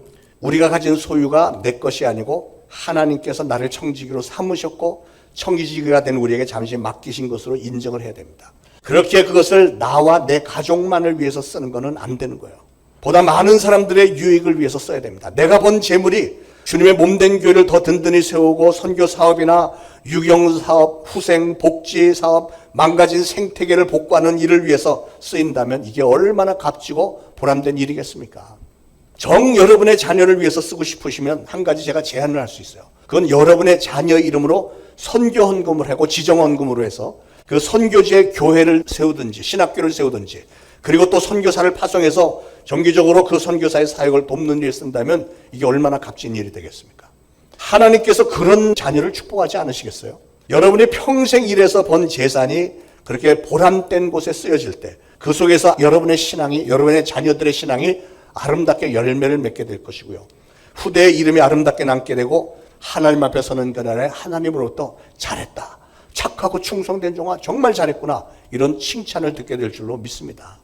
우리가 가진 소유가 내 것이 아니고 하나님께서 나를 청지기로 삼으셨고 청지기가 된 우리에게 잠시 맡기신 것으로 인정을 해야 됩니다. 그렇게 그것을 나와 내 가족만을 위해서 쓰는 것은 안 되는 거예요. 보다 많은 사람들의 유익을 위해서 써야 됩니다. 내가 번 재물이 주님의 몸된 교회를 더 든든히 세우고 선교 사업이나 유경사업, 후생, 복지사업, 망가진 생태계를 복구하는 일을 위해서 쓰인다면 이게 얼마나 값지고 보람된 일이겠습니까? 정 여러분의 자녀를 위해서 쓰고 싶으시면 한 가지 제가 제안을 할 수 있어요. 그건 여러분의 자녀 이름으로 선교 헌금을 하고 지정 헌금으로 해서 그 선교지에 교회를 세우든지 신학교를 세우든지 그리고 또 선교사를 파송해서 정기적으로 그 선교사의 사역을 돕는 일에 쓴다면 이게 얼마나 값진 일이 되겠습니까? 하나님께서 그런 자녀를 축복하지 않으시겠어요? 여러분이 평생 일해서 번 재산이 그렇게 보람된 곳에 쓰여질 때 그 속에서 여러분의 신앙이, 여러분의 자녀들의 신앙이 아름답게 열매를 맺게 될 것이고요. 후대의 이름이 아름답게 남게 되고 하나님 앞에 서는 그날에 하나님으로부터 잘했다, 착하고 충성된 종아 정말 잘했구나, 이런 칭찬을 듣게 될 줄로 믿습니다.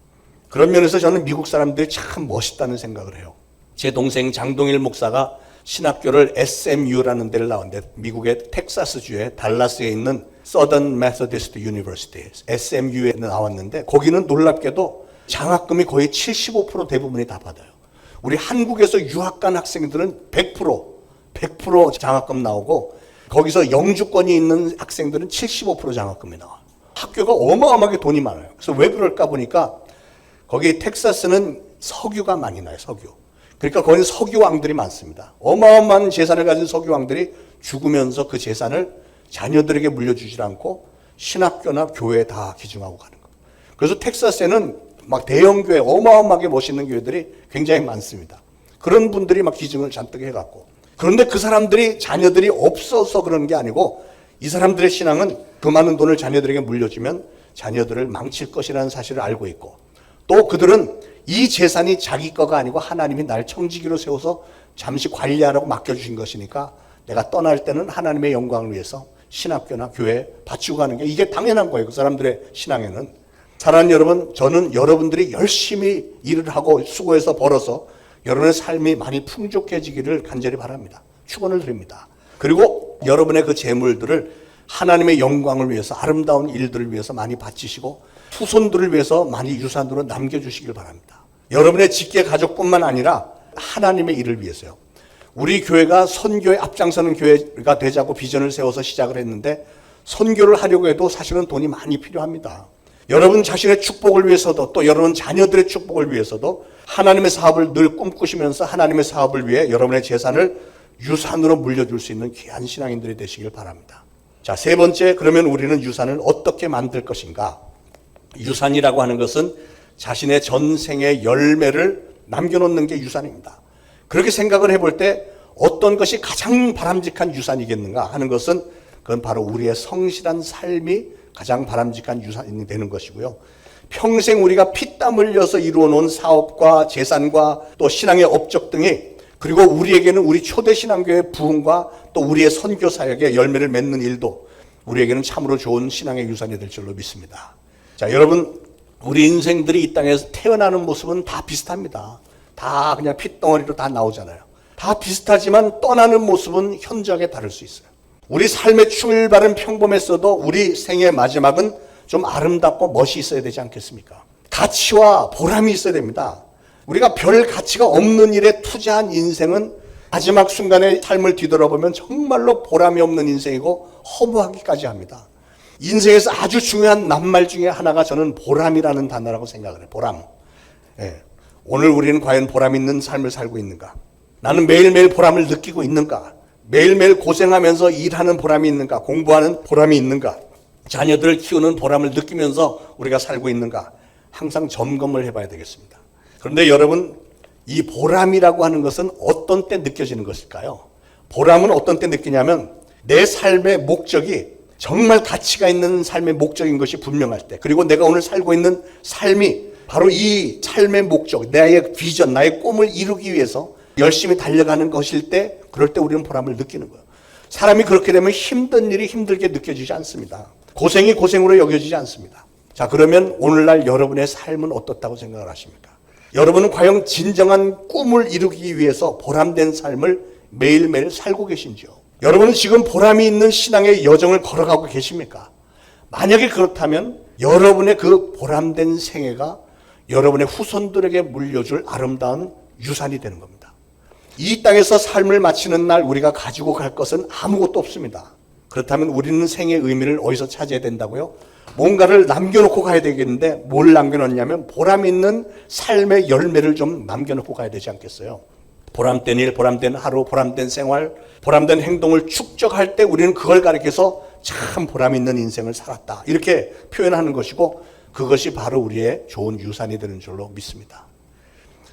그런 면에서 저는 미국 사람들이 참 멋있다는 생각을 해요. 제 동생 장동일 목사가 신학교를 SMU라는 데를 나왔는데 미국의 텍사스주의 달라스에 있는 Southern Methodist University SMU에 나왔는데 거기는 놀랍게도 장학금이 거의 75% 대부분이 다 받아요. 우리 한국에서 유학 간 학생들은 100% 장학금 나오고 거기서 영주권이 있는 학생들은 75% 장학금이 나와요. 학교가 어마어마하게 돈이 많아요. 그래서 왜 그럴까 보니까 거기 텍사스는 석유가 많이 나요. 석유. 그러니까 거기는 석유왕들이 많습니다. 어마어마한 재산을 가진 석유왕들이 죽으면서 그 재산을 자녀들에게 물려주지 않고 신학교나 교회에 다 기증하고 가는 거예요. 그래서 텍사스에는 막 대형 교회, 어마어마하게 멋있는 교회들이 굉장히 많습니다. 그런 분들이 막 기증을 잔뜩 해갖고. 그런데 그 사람들이 자녀들이 없어서 그런 게 아니고 이 사람들의 신앙은 그 많은 돈을 자녀들에게 물려주면 자녀들을 망칠 것이라는 사실을 알고 있고 또 그들은 이 재산이 자기 거가 아니고 하나님이 날 청지기로 세워서 잠시 관리하라고 맡겨주신 것이니까 내가 떠날 때는 하나님의 영광을 위해서 신학교나 교회에 바치고 가는 게 이게 당연한 거예요. 그 사람들의 신앙에는. 사랑하는 여러분, 저는 여러분들이 열심히 일을 하고 수고해서 벌어서 여러분의 삶이 많이 풍족해지기를 간절히 바랍니다. 축원을 드립니다. 그리고 여러분의 그 재물들을 하나님의 영광을 위해서 아름다운 일들을 위해서 많이 바치시고 후손들을 위해서 많이 유산으로 남겨주시길 바랍니다. 여러분의 직계 가족뿐만 아니라 하나님의 일을 위해서요. 우리 교회가 선교에 앞장서는 교회가 되자고 비전을 세워서 시작을 했는데 선교를 하려고 해도 사실은 돈이 많이 필요합니다. 여러분 자신의 축복을 위해서도 또 여러분 자녀들의 축복을 위해서도 하나님의 사업을 늘 꿈꾸시면서 하나님의 사업을 위해 여러분의 재산을 유산으로 물려줄 수 있는 귀한 신앙인들이 되시길 바랍니다. 자, 세 번째, 그러면 우리는 유산을 어떻게 만들 것인가? 유산이라고 하는 것은 자신의 전생의 열매를 남겨놓는 게 유산입니다. 그렇게 생각을 해볼 때 어떤 것이 가장 바람직한 유산이겠는가 하는 것은 그건 바로 우리의 성실한 삶이 가장 바람직한 유산이 되는 것이고요. 평생 우리가 피땀 흘려서 이루어놓은 사업과 재산과 또 신앙의 업적 등이 그리고 우리에게는 우리 초대신앙교회의 부흥과 또 우리의 선교 사역에 열매를 맺는 일도 우리에게는 참으로 좋은 신앙의 유산이 될 줄로 믿습니다. 자, 여러분, 우리 인생들이 이 땅에서 태어나는 모습은 다 비슷합니다. 다 그냥 핏덩어리로 다 나오잖아요. 다 비슷하지만 떠나는 모습은 현저하게 다를 수 있어요. 우리 삶의 출발은 평범했어도 우리 생의 마지막은 좀 아름답고 멋이 있어야 되지 않겠습니까? 가치와 보람이 있어야 됩니다. 우리가 별 가치가 없는 일에 투자한 인생은 마지막 순간에 삶을 뒤돌아보면 정말로 보람이 없는 인생이고 허무하기까지 합니다. 인생에서 아주 중요한 낱말 중에 하나가 저는 보람이라는 단어라고 생각을 해요. 보람. 예. 오늘 우리는 과연 보람 있는 삶을 살고 있는가? 나는 매일매일 보람을 느끼고 있는가? 매일매일 고생하면서 일하는 보람이 있는가? 공부하는 보람이 있는가? 자녀들을 키우는 보람을 느끼면서 우리가 살고 있는가? 항상 점검을 해봐야 되겠습니다. 그런데 여러분, 이 보람이라고 하는 것은 어떤 때 느껴지는 것일까요? 보람은 어떤 때 느끼냐면 내 삶의 목적이 정말 가치가 있는 삶의 목적인 것이 분명할 때, 그리고 내가 오늘 살고 있는 삶이 바로 이 삶의 목적, 나의 비전, 나의 꿈을 이루기 위해서 열심히 달려가는 것일 때, 그럴 때 우리는 보람을 느끼는 거예요. 사람이 그렇게 되면 힘든 일이 힘들게 느껴지지 않습니다. 고생이 고생으로 여겨지지 않습니다. 자, 그러면 오늘날 여러분의 삶은 어떻다고 생각을 하십니까? 여러분은 과연 진정한 꿈을 이루기 위해서 보람된 삶을 매일매일 살고 계신지요? 여러분은 지금 보람이 있는 신앙의 여정을 걸어가고 계십니까? 만약에 그렇다면 여러분의 그 보람된 생애가 여러분의 후손들에게 물려줄 아름다운 유산이 되는 겁니다. 이 땅에서 삶을 마치는 날 우리가 가지고 갈 것은 아무것도 없습니다. 그렇다면 우리는 생의 의미를 어디서 찾아야 된다고요? 뭔가를 남겨놓고 가야 되겠는데 뭘 남겨놓냐면 보람 있는 삶의 열매를 좀 남겨놓고 가야 되지 않겠어요? 보람된 일, 보람된 하루, 보람된 생활, 보람된 행동을 축적할 때 우리는 그걸 가리켜서 참 보람 있는 인생을 살았다, 이렇게 표현하는 것이고, 그것이 바로 우리의 좋은 유산이 되는 줄로 믿습니다.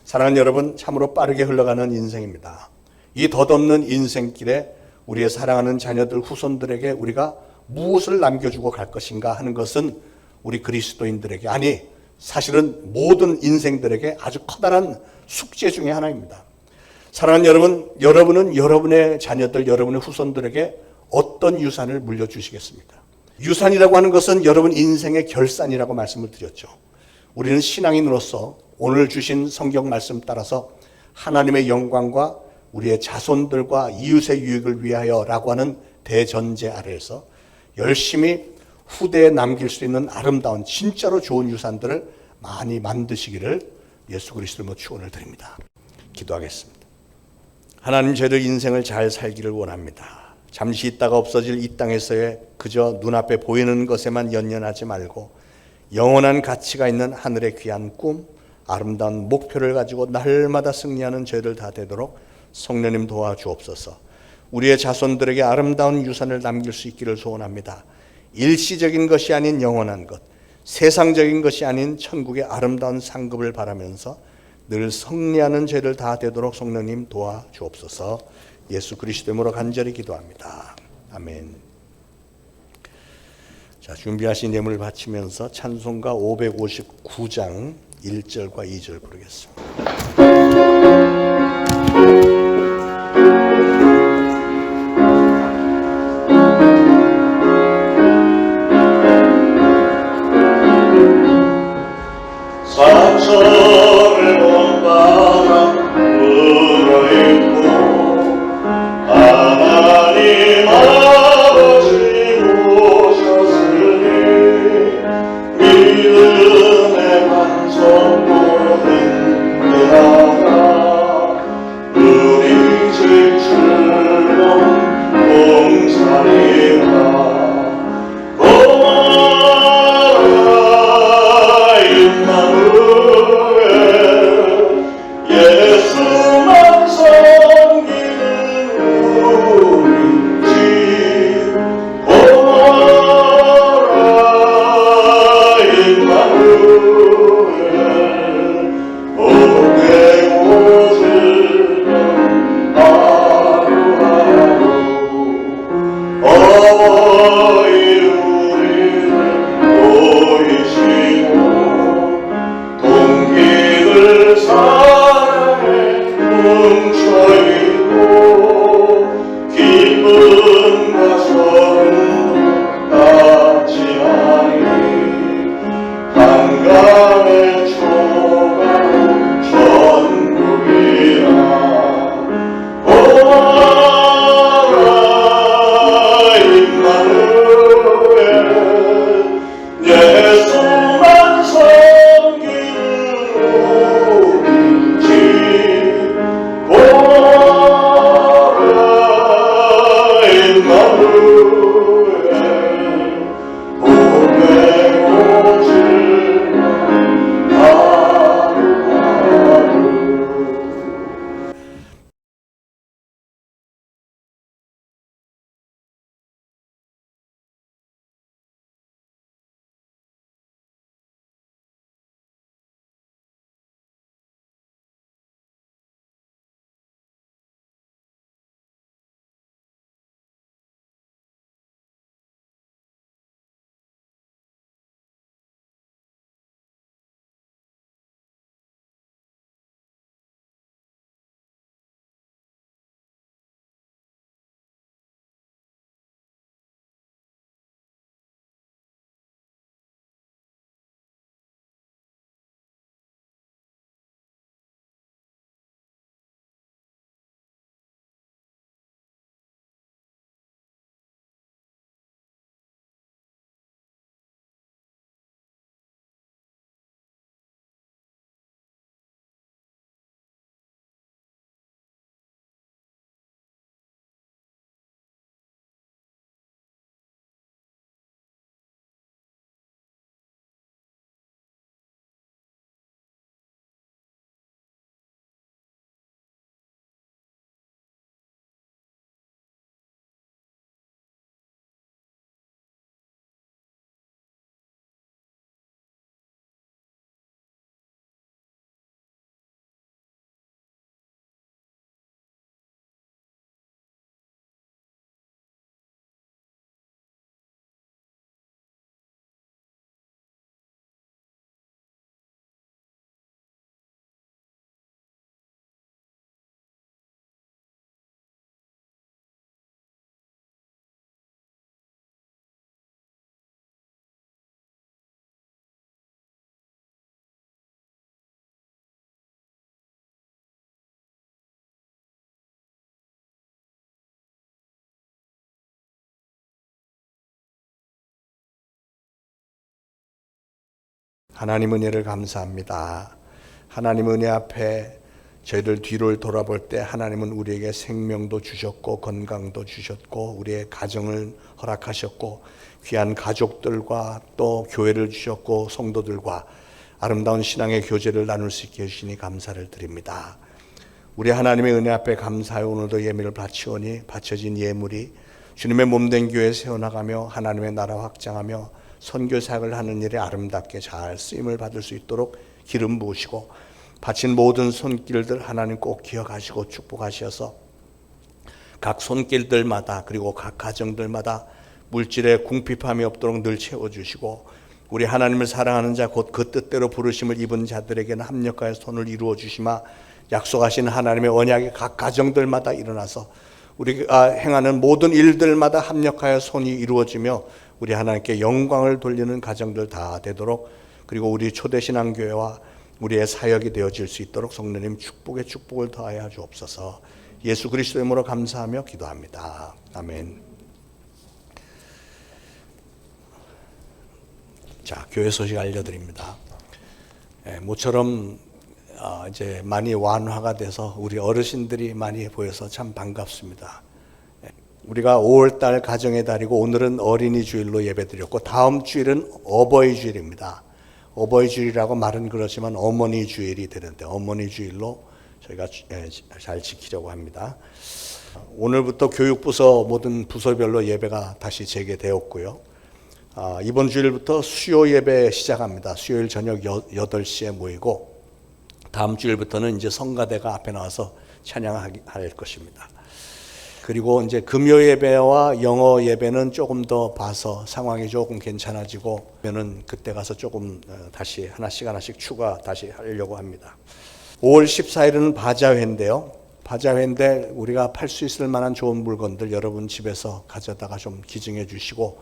사랑하는 여러분, 참으로 빠르게 흘러가는 인생입니다. 이 덧없는 인생길에 우리의 사랑하는 자녀들, 후손들에게 우리가 무엇을 남겨주고 갈 것인가 하는 것은 우리 그리스도인들에게, 아니 사실은 모든 인생들에게 아주 커다란 숙제 중에 하나입니다. 사랑하는 여러분, 여러분은 여러분의 자녀들, 여러분의 후손들에게 어떤 유산을 물려주시겠습니까? 유산이라고 하는 것은 여러분 인생의 결산이라고 말씀을 드렸죠. 우리는 신앙인으로서 오늘 주신 성경 말씀 따라서 하나님의 영광과 우리의 자손들과 이웃의 유익을 위하여라고 하는 대전제 아래에서 열심히 후대에 남길 수 있는 아름다운 진짜로 좋은 유산들을 많이 만드시기를 예수 그리스도로 축원을 드립니다. 기도하겠습니다. 하나님, 저희들 인생을 잘 살기를 원합니다. 잠시 있다가 없어질 이 땅에서의 그저 눈앞에 보이는 것에만 연연하지 말고 영원한 가치가 있는 하늘의 귀한 꿈, 아름다운 목표를 가지고 날마다 승리하는 저희들 다 되도록 성령님 도와주옵소서. 우리의 자손들에게 아름다운 유산을 남길 수 있기를 소원합니다. 일시적인 것이 아닌 영원한 것, 세상적인 것이 아닌 천국의 아름다운 상급을 바라면서 늘 승리하는 죄를 다 되도록 성령님 도와주옵소서. 예수 그리스도 이름으로 간절히 기도합니다. 아멘. 자, 준비하신 예물을 바치면서 찬송가 559장 1절과 2절 부르겠습니다. 상처를 본 바람 불어있고 하나님 아버지 오셨으니 믿음의 반석으로 흔들어가 하나님 은혜를 감사합니다. 하나님 은혜 앞에 저희들 뒤를 돌아볼 때 하나님은 우리에게 생명도 주셨고 건강도 주셨고 우리의 가정을 허락하셨고 귀한 가족들과 또 교회를 주셨고 성도들과 아름다운 신앙의 교제를 나눌 수 있게 해주시니 감사를 드립니다. 우리 하나님의 은혜 앞에 감사하여 오늘도 예물을 바치오니 바쳐진 예물이 주님의 몸된 교회에 세워나가며 하나님의 나라 확장하며 선교 사역을 하는 일에 아름답게 잘 쓰임을 받을 수 있도록 기름 부으시고 바친 모든 손길들 하나님 꼭 기억하시고 축복하셔서 각 손길들마다 그리고 각 가정들마다 물질의 궁핍함이 없도록 늘 채워주시고 우리 하나님을 사랑하는 자 곧 그 뜻대로 부르심을 입은 자들에게는 합력하여 손을 이루어 주시마 약속하신 하나님의 언약이 각 가정들마다 일어나서 우리가 행하는 모든 일들마다 합력하여 손이 이루어지며 우리 하나님께 영광을 돌리는 가정들 다 되도록 그리고 우리 초대신앙교회와 우리의 사역이 되어질 수 있도록 성령님 축복에 축복을 더하여 주옵소서. 예수 그리스도의 이름으로 감사하며 기도합니다. 아멘. 자, 교회 소식 알려드립니다. 모처럼 이제 많이 완화가 돼서 우리 어르신들이 많이 보여서 참 반갑습니다. 우리가 5월달 가정의 달이고 오늘은 어린이 주일로 예배드렸고 다음 주일은 어버이 주일입니다. 어버이 주일이라고 말은 그렇지만 어머니 주일이 되는데 어머니 주일로 저희가 잘 지키려고 합니다. 오늘부터 교육부서 모든 부서별로 예배가 다시 재개되었고요. 이번 주일부터 수요 예배 시작합니다. 수요일 저녁 8시에 모이고 다음 주일부터는 이제 성가대가 앞에 나와서 찬양할 것입니다. 그리고 이제 금요 예배와 영어 예배는 조금 더 봐서 상황이 조금 괜찮아지고 그러면은 그때 가서 조금 다시 하나씩 추가 다시 하려고 합니다. 5월 14일은 바자회인데요. 바자회인데 우리가 팔 수 있을 만한 좋은 물건들 여러분 집에서 가져다가 좀 기증해 주시고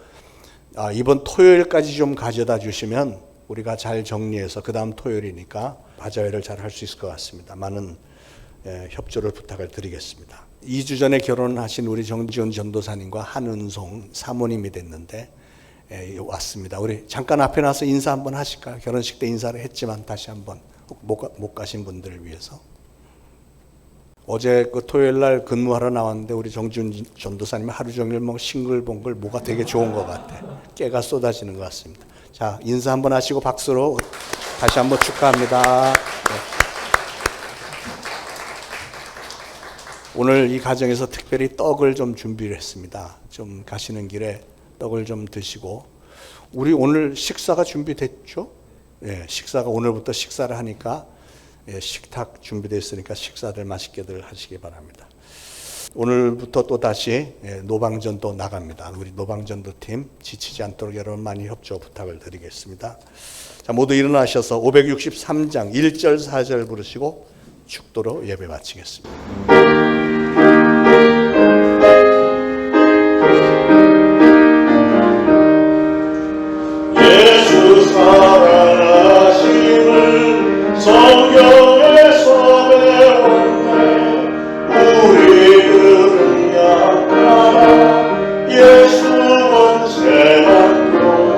이번 토요일까지 좀 가져다 주시면 우리가 잘 정리해서 그 다음 토요일이니까 바자회를 잘 할 수 있을 것 같습니다. 많은 협조를 부탁을 드리겠습니다. 2주 전에 결혼하신 우리 정지훈 전도사님과 한은송 사모님이 됐는데 왔습니다. 우리 잠깐 앞에 나서 인사 한번 하실까요? 결혼식 때 인사를 했지만 다시 한번 못 가신 분들을 위해서. 어제 그 토요일 날 근무하러 나왔는데 우리 정지훈 전도사님이 하루 종일 뭐 싱글벙글 뭐가 되게 좋은 것 같아. 깨가 쏟아지는 것 같습니다. 자, 인사 한번 하시고 박수로 다시 한번 축하합니다. 네. 오늘 이 가정에서 특별히 떡을 좀 준비를 했습니다. 좀 가시는 길에 떡을 좀 드시고 우리 오늘 식사가 준비됐죠? 예, 식사가 오늘부터 식사를 하니까 식탁 준비되어 있으니까 식사들 맛있게들 하시기 바랍니다. 오늘부터 또 다시 노방전도 나갑니다. 우리 노방전도 팀 지치지 않도록 여러분 많이 협조 부탁을 드리겠습니다. 자, 모두 일어나셔서 563장 1절 4절 부르시고 축도로 예배 마치겠습니다. 예수 사랑하심을 성경에서 배웠네. 우리들은 약하나 예수 권세만 보아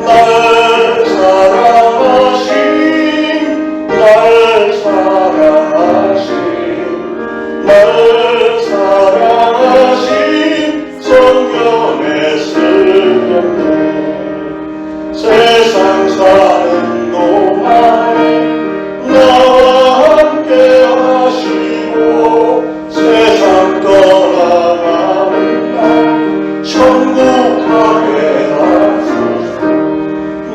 나를 사랑하심 나를 사랑하심 성경에 쓰였네. 세상 사는 동안에 나와 함께 하시고 세상 떠나가는 날 천국 가게 하소서.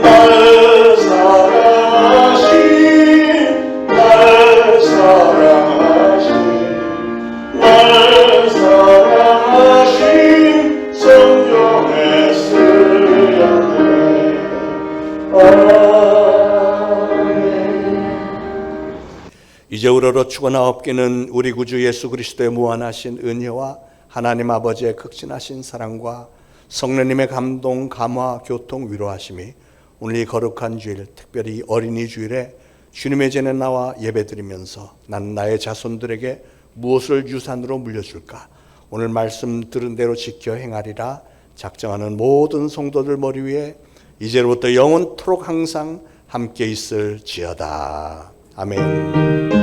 나를 사랑하심 나를 사랑하심 성경에 쓰였네. 이제 우러러 죽어나옵기는 우리 구주 예수 그리스도의 무한하신 은혜와 하나님 아버지의 극진하신 사랑과 성령님의 감동, 감화, 교통, 위로하심이 오늘 이 거룩한 주일, 특별히 어린이 주일에 주님의 전에 나와 예배드리면서 나는 나의 자손들에게 무엇을 유산으로 물려줄까? 오늘 말씀 들은 대로 지켜 행하리라 작정하는 모든 성도들 머리 위에 이제로부터 영원토록 항상 함께 있을지어다. 아멘.